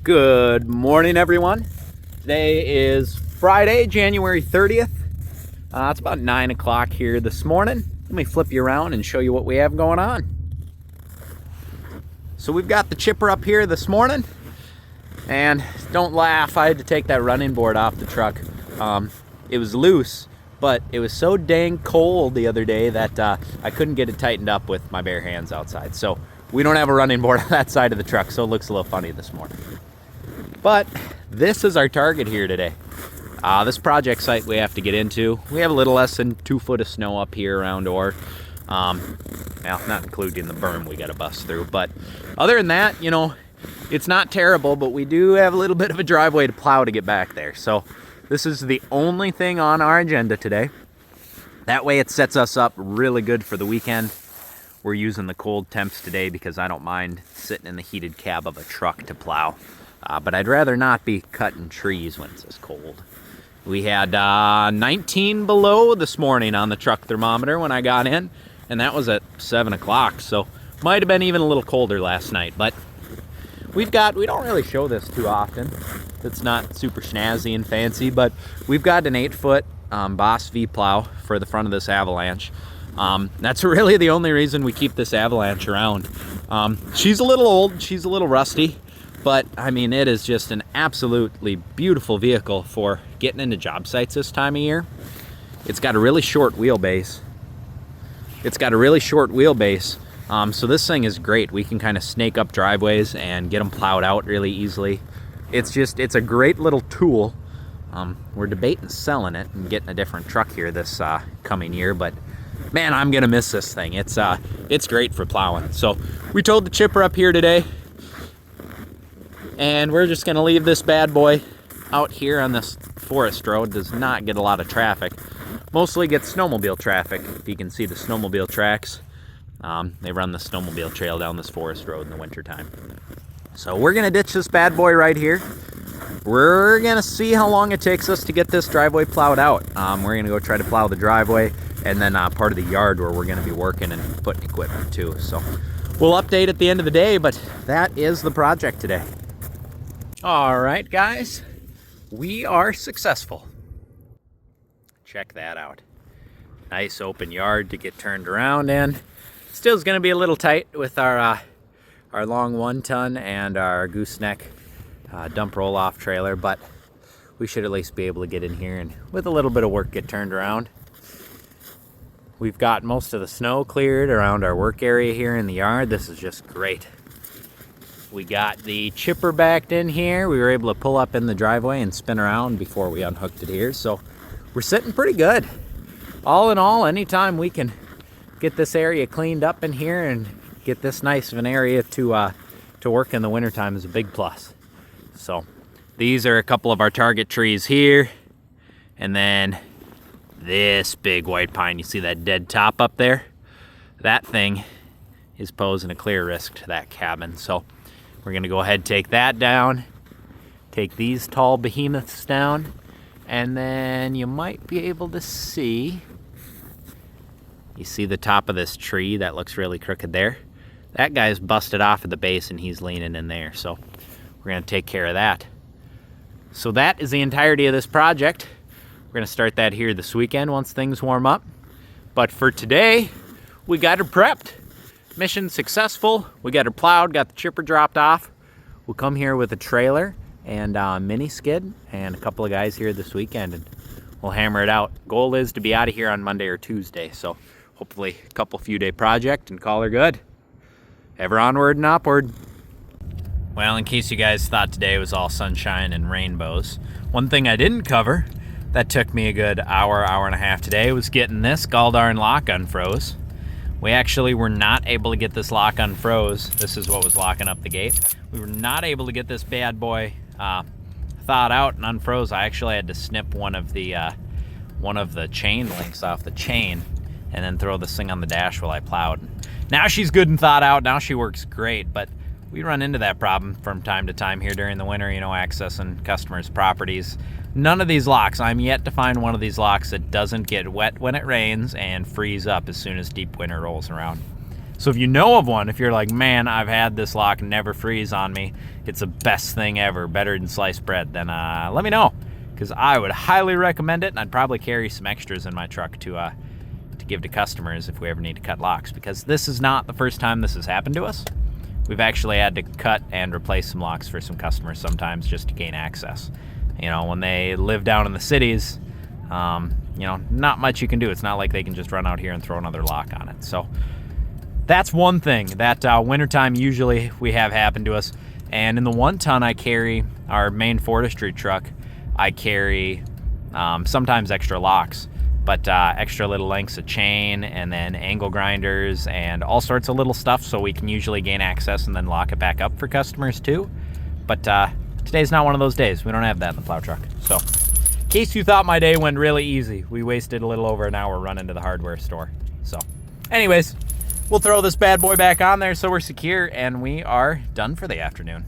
Good morning, everyone. Today is Friday, January 30th. It's about 9 o'clock here this morning. Let me flip you around and show you what we have going on. So we've got the chipper up here this morning, and don't laugh, I had to take that running board off the truck. It was loose, but it was so dang cold the other day that I couldn't get it tightened up with my bare hands outside. So we don't have a running board on that side of the truck, so it looks a little funny this morning. But this is our target here today. This project site we have to get into. We have a little less than 2 foot of snow up here around Orr. Well, not including the berm we got to bust through. But other than that, you know, it's not terrible, but we do have a little bit of a driveway to plow to get back there. So this is the only thing on our agenda today. That way it sets us up really good for the weekend. We're using the cold temps today because I don't mind sitting in the heated cab of a truck to plow. But I'd rather not be cutting trees when it's this cold. We had 19 below this morning on the truck thermometer when I got in, and that was at 7 o'clock, so might have been even a little colder last night. But we don't really show this too often. It's not super snazzy and fancy, but we've got an 8-foot Boss V plow for the front of this Avalanche. That's really the only reason we keep this Avalanche around. She's a little old, she's a little rusty, but I mean, it is just an absolutely beautiful vehicle for getting into job sites this time of year. It's got a really short wheelbase. So this thing is great. We can kind of snake up driveways and get them plowed out really easily. It's a great little tool. We're debating selling it and getting a different truck here this coming year, but man, I'm gonna miss this thing. It's great for plowing. So we towed the chipper up here today, and we're just gonna leave this bad boy out here on this forest road. Does not get a lot of traffic. Mostly gets snowmobile traffic. If you can see the snowmobile tracks, they run the snowmobile trail down this forest road in the wintertime. So we're gonna ditch this bad boy right here. We're gonna see how long it takes us to get this driveway plowed out. We're gonna go try to plow the driveway and then part of the yard where we're gonna be working and putting equipment too. So we'll update at the end of the day, but that is the project today. All right, guys, we are successful. Check that out. Nice open yard to get turned around in. Still is gonna be a little tight with our long 1-ton and our gooseneck dump roll-off trailer, but we should at least be able to get in here and with a little bit of work get turned around. We've got most of the snow cleared around our work area here in the yard. This is just great. We got the chipper backed in here. We were able to pull up in the driveway and spin around before we unhooked it here, so we're sitting pretty good. All in all, anytime we can get this area cleaned up in here and get this nice of an area to work in the wintertime is a big plus. So these are a couple of our target trees here, and then this big white pine. You see that dead top up there? That thing is posing a clear risk to that cabin. So we're gonna go ahead and take that down, take these tall behemoths down, and then you might be able to see, you see the top of this tree that looks really crooked there? That guy's busted off at the base and he's leaning in there. So we're gonna take care of that. So that is the entirety of this project. We're gonna start that here this weekend once things warm up. But for today, we got her prepped. Mission successful. We got her plowed, got the chipper dropped off. We'll come here with a trailer and mini skid and a couple of guys here this weekend, and we'll hammer it out. Goal is to be out of here on Monday or Tuesday. So hopefully a few day project and call her good. Ever onward and upward. Well, in case you guys thought today was all sunshine and rainbows, one thing I didn't cover that took me a good hour and a half today was getting this galldarn lock unfroze. We actually were not able to get this lock unfroze. This is what was locking up the gate. We were not able to get this bad boy thawed out and unfroze. I actually had to snip one of the chain links off the chain and then throw this thing on the dash while I plowed. Now she's good and thawed out. Now she works great, but we run into that problem from time to time here during the winter, you know, accessing customers' properties. None of these locks, I'm yet to find one of these locks that doesn't get wet when it rains and freeze up as soon as deep winter rolls around. So if you know of one, if you're like, man, I've had this lock never freeze on me, it's the best thing ever, better than sliced bread, then let me know, because I would highly recommend it, and I'd probably carry some extras in my truck to give to customers if we ever need to cut locks, because this is not the first time this has happened to us. We've actually had to cut and replace some locks for some customers sometimes just to gain access. You know, when they live down in the cities, you know, not much you can do. It's not like they can just run out here and throw another lock on it. So that's one thing that wintertime usually we have happen to us. And in the 1 ton I carry, our main forestry truck, I carry sometimes extra locks, but extra little lengths of chain and then angle grinders and all sorts of little stuff, so we can usually gain access and then lock it back up for customers too. But today's not one of those days. We don't have that in the plow truck. So in case you thought my day went really easy, we wasted a little over an hour running to the hardware store. So anyways, we'll throw this bad boy back on there so we're secure, and we are done for the afternoon.